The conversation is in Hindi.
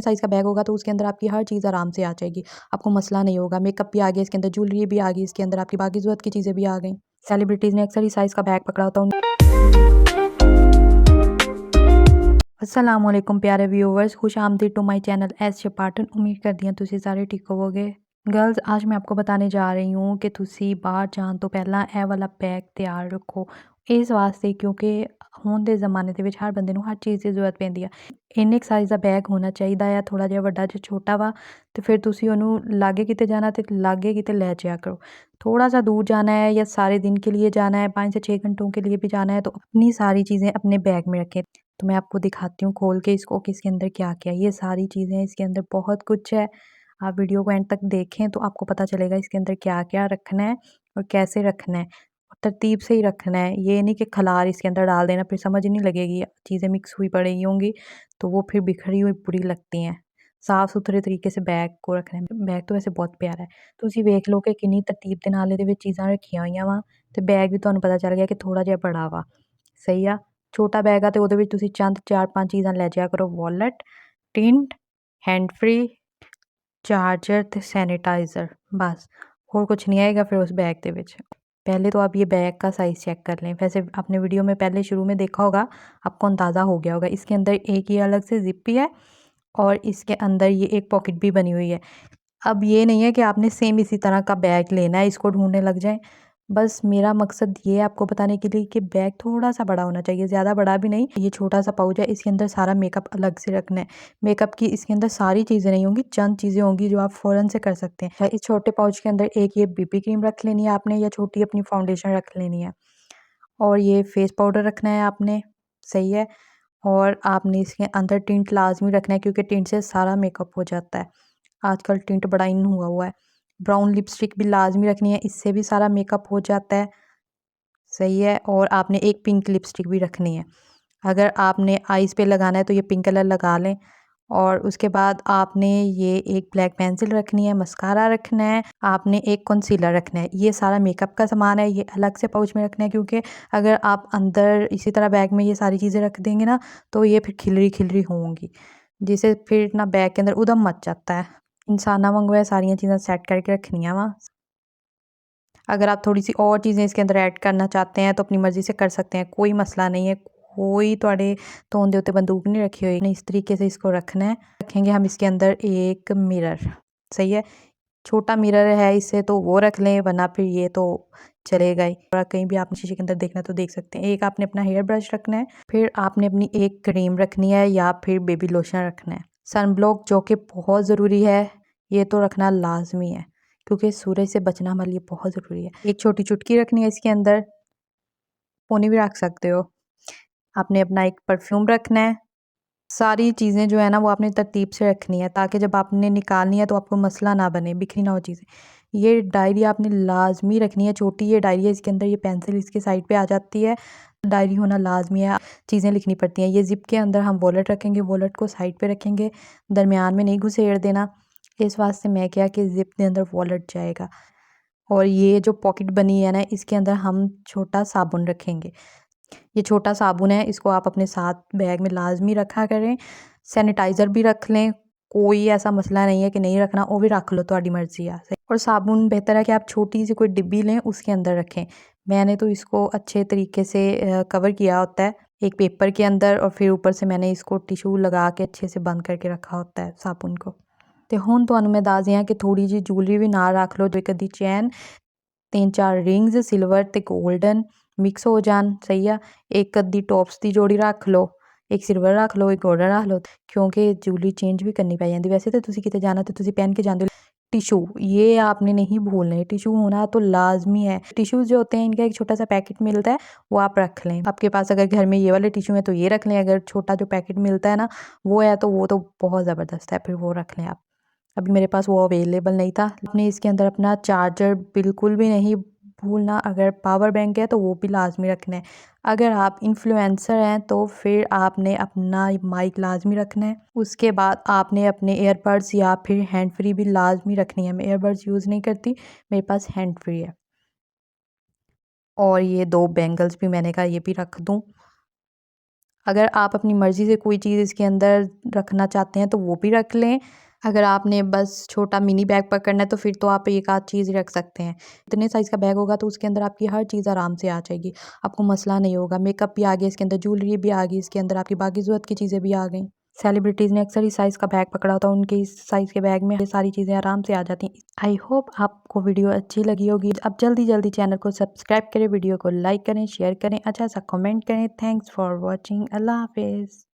साइज़ का बैग होगा तो उसके अंदर आपकी हर चीज़ आराम से आ जाएगी, आपको मसला नहीं होगा। मेकअप भी आ गया इसके अंदर, ज्वेलरी भी आ गई इसके अंदर, आपकी बाकी ज़रूरत की चीज़ें भी आ गई। सेलिब्रिटीज़ ने अक्सर इस साइज़ का बैग पकड़ा होता है। अस्सलामुअलैकुम प्यारे व्यूअर्स, खुश आमदीद to my channel S Patan. उम्मीद करदी हां तुसीं सारे ठीक होवोगे। गर्ल्स, आज मैं आपको बताने जा रही हूँ कि तुसीं बाहर जाण तो पहला ਇਹ वाला बैग तैयार रखो। इस वास्ते क्योंकि ਹੁਣ ਦੇ ज़माने ਦੇ ਵਿੱਚ हर बंदे ਨੂੰ हर चीज़ ਦੀ ਜ਼ਰੂरਤ ਪੈਂਦੀ ਆ। ਇੰਨੇ ਕੁ ਸਾਈਜ਼ ਦਾ ਬੈਗ ਹੋਣਾ ਚਾਹੀਦਾ ਆ, ਥੋੜ੍ਹਾ ਜਿਹਾ ਵੱਡਾ ਜਾਂ ਛੋਟਾ ਵਾ ਤੇ ਫਿਰ ਤੁਸੀਂ ਉਹਨੂੰ ਲਾਗੇ ਕਿਤੇ जाना तो लागे किते ले जाया करो। थोड़ा सा दूर जाना है या सारे दिन के लिए जाना है, 5 से 6 घंटों के लिए भी जाना है, तो अपनी सारी चीज़ें अपने बैग में रखें। तो मैं आपको दिखाती हूँ खोल के इसको कि इसके अंदर क्या-क्या है। ये सारी चीज़ें हैं, इसके अंदर बहुत कुछ है। आप वीडियो को एंड तक देखें तो आपको पता चलेगा इसके अंदर क्या-क्या रखना है और कैसे रखना है। और तरतीब से ही रखना है, ये नहीं कि खलार इसके अंदर डाल देना, फिर समझ ही नहीं लगेगी, चीज़ें मिक्स हुई पड़ी होंगी तो वो फिर बिखरी हुई बुरी लगती हैं। साफ़-सुथरे तरीके से बैग को रखना है। बैग तो वैसे बहुत प्यारा है। ਤੁਸੀਂ ਵੇਖ ਲਓ ਕਿ ਕਿੰਨੀ ਤਰਤੀਬ ਦੇ ਨਾਲ ਇਹਦੇ ਵਿੱਚ ਚੀਜ਼ਾਂ ਰੱਖੀਆਂ ਹੋਈਆਂ ਵਾ ਤੇ ਬੈਗ ਵੀ ਤੁਹਾਨੂੰ ਪਤਾ ਚੱਲ ਗਿਆ ਕਿ ਥੋੜ੍ਹਾ ਜਿਹਾ ਬੜਾ ਵਾ। ਸਹੀ ਆ। ਛੋਟਾ ਬੈਗ ਆ ਤੇ ਉਹਦੇ ਵਿੱਚ ਤੁਸੀਂ ਚੰਦ 4-5 ਚੀਜ਼ਾਂ ਲੈ ਜਾਇਆ ਕਰੋ। Wallet, tint, hand free, charger ਤੇ सैनिटाइज़र, बस और कुछ नहीं आएगा फिर उस बैग ਦੇ ਵਿੱਚ। पहले तो आप ये बैग का साइज़ चेक कर लें। वैसे आपने वीडियो में पहले शुरू में देखा होगा, आपको अंदाज़ा हो गया होगा। इसके अंदर एक ये अलग से ज़िप भी है और इसके अंदर ये एक पॉकेट भी बनी हुई है। अब ये नहीं है कि आपने सेम इसी तरह का बैग लेना है, इसको ढूँढने लग जाएँ। बस मेरा मकसद ये है आपको बताने के लिए कि बैग थोड़ा-सा बड़ा होना चाहिए, ज़्यादा बड़ा भी नहीं। ये छोटा-सा पाउच है, इसके अंदर सारा मेकअप अलग से रखना है। मेकअप की इसके अंदर सारी चीज़ें नहीं होंगी, चंद चीज़ें होंगी जो आप फ़ौरन से कर सकते हैं। इस छोटे पाउच के अंदर एक ये बीबी क्रीम रख लेनी है आपने या छोटी अपनी फाउंडेशन रख लेनी है। और ये फेस पाउडर रखना है आपने, सही है। और आपने इसके अंदर टिंट लाज़मी रखना है क्योंकि टिंट से सारा मेकअप हो जाता है। आजकल टिंट बड़ा इन हुआ है। ब्राउन लिपस्टिक भी लाज़मी रखनी है, इससे भी सारा मेकअप हो जाता है, सही है। और आपने एक पिंक लिपस्टिक भी रखनी है। अगर आपने आइज़ पे लगाना है तो ये पिंक कलर लगा लें। और उसके बाद आपने ये एक ब्लैक पेंसिल रखनी है, मस्कारा रखना है, आपने एक कंसीलर रखना है। ये सारा मेकअप का सामान है, ये अलग से पाउच में रखना है क्योंकि अगर आप अंदर इसी तरह बैग में ये सारी चीज़ें रख देंगे ना तो ये फिर खिलरी-खिलरी होंगी, जिससे फिर ना बैग के अंदर उधम मच जाता है। इंसाना वांगू ये सारियां चीज़ें सैट करके रखनियां वा। अगर आप थोड़ी-सी और चीज़ें इसके अंदर ऐड करना चाहते हैं तो अपनी मर्ज़ी से कर सकते हैं, कोई मसला नहीं है। कोई तुहाडे धोन दे उत्ते बंदूक नहीं रखी हुई। इस तरीके से इसको रखना है। रखेंगे हम इसके अंदर एक मिरर, सही है। छोटा मिरर है इससे तो वो रख लें, वरना फिर ये तो चलेगा ही। और कहीं भी आपने शीशे के अंदर देखना तो देख सकते हैं। एक आपने अपना हेयर ब्रश रखना है, फिर आपने अपनी एक क्रीम रखनी है या फिर बेबी लोशन रखना है। सनब्लॉक जो कि बहुत ज़रूरी है, ये तो रखना लाज़मी है क्योंकि सूरज से बचना हमारे लिए बहुत ज़रूरी है। एक छोटी चुटकी रखनी है इसके अंदर, पोनी भी रख सकते हो। आपने अपना एक परफ्यूम रखना है। सारी चीज़ें जो है ना वो आपने तरतीब से रखनी है ताकि जब आपने निकालनी है तो आपको मसला ना बने, बिखरी ना हो चीज़ें। ये डायरी आपने लाज़मी रखनी है, छोटी ये डायरी है, इसके अंदर ये पेंसिल इसके साइड पे आ जाती है। डायरी होना लाज़मी है, चीज़ें लिखनी पड़ती हैं। ये ज़िप के अंदर हम वॉलेट रखेंगे, वॉलेट को साइड पे रखेंगे, दरमियान में नहीं घुसेड़ देना। इस वास्ते मैं क्या कि ज़िप के अंदर वॉलेट जाएगा। और ये जो पॉकेट बनी है ना इसके अंदर हम छोटा साबुन रखेंगे। ये छोटा साबुन है, इसको आप अपने साथ बैग में लाज़मी रखा करें। सैनिटाइज़र भी रख लें, कोई ऐसा मसला नहीं है कि नहीं रखना, वो भी रख लो, तुहाडी मर्ज़ी आ। और साबुन बेहतर है कि आप छोटी सी कोई डिब्बी लें, उसके अंदर रखें। मैंने तो इसको अच्छे तरीके से कवर किया होता है एक पेपर के अंदर और फिर ऊपर से मैंने इसको टिशू लगा के अच्छे से बंद करके रखा होता है साबुन को। तो हुण तुहानूं मैं दस दियां कि थोड़ी जी जूलरी भी नाल रख लो, एक अद्धी चैन, 3-4 रिंग्स सिल्वर ते गोल्डन मिक्स हो जान, सही है। एक अद्धी टॉप्स की जोड़ी रख लो, एक सिल्वर रख लो, एक गोल्डन रख लो क्योंकि जूलरी चेंज भी करनी पै जाती। वैसे तो तुसीं किते जाना तो तुसीं पहन के जाते हो। टिशू ये आपने नहीं भूलने, टिशू होना तो लाजमी है। टिश्यूज़ जो होते हैं इनका एक छोटा सा पैकेट मिलता है, वो आप रख लें। आपके पास अगर घर में ये वाले टिशू हैं तो ये रख लें, अगर छोटा जो पैकेट मिलता है ना वो है तो वो तो बहुत ज़बरदस्त है, फिर वो रख लें आप। अभी मेरे पास वो अवेलेबल नहीं था। आपने इसके अंदर अपना चार्जर बिल्कुल भी नहीं भूलना, अगर पावर बैंक है तो वो भी लाजमी रखना है। अगर आप इन्फ्लुएंसर हैं तो फिर आपने अपना माइक लाजमी रखना है। उसके बाद आपने अपने एयरबड्स या फिर हैंड फ्री भी लाजमी रखनी है। मैं एयरबड्स यूज़ नहीं करती, मेरे पास हैंड फ्री है। और ये 2 बैंगल्स भी मैंने कहा ये भी रख दूँ। अगर आप अपनी मर्ज़ी से कोई चीज़ इसके अंदर रखना चाहते हैं तो वो भी रख लें। अगर आपने बस छोटा मिनी बैग पकड़ना है तो फिर तो आप एक आध चीज़ रख सकते हैं। इतने साइज़ का बैग होगा तो उसके अंदर आपकी हर चीज़ आराम से आ जाएगी, आपको मसला नहीं होगा। मेकअप भी आ गया इसके अंदर, ज्वेलरी भी आ गई इसके अंदर, आपकी बाकी ज़रूरत की चीज़ें भी आ गईं। सेलिब्रिटीज़ ने अक्सर इस साइज़ का बैग पकड़ा होता है, उनके इस साइज़ के बैग में ये सारी चीज़ें आराम से आ जाती हैं। आई होप आपको वीडियो अच्छी लगी होगी। अब जल्दी-जल्दी चैनल को सब्सक्राइब करें, वीडियो को लाइक करें, शेयर करें, अच्छा सा कमेंट करें। Thanks for watching. अल्लाह हाफ़िज़।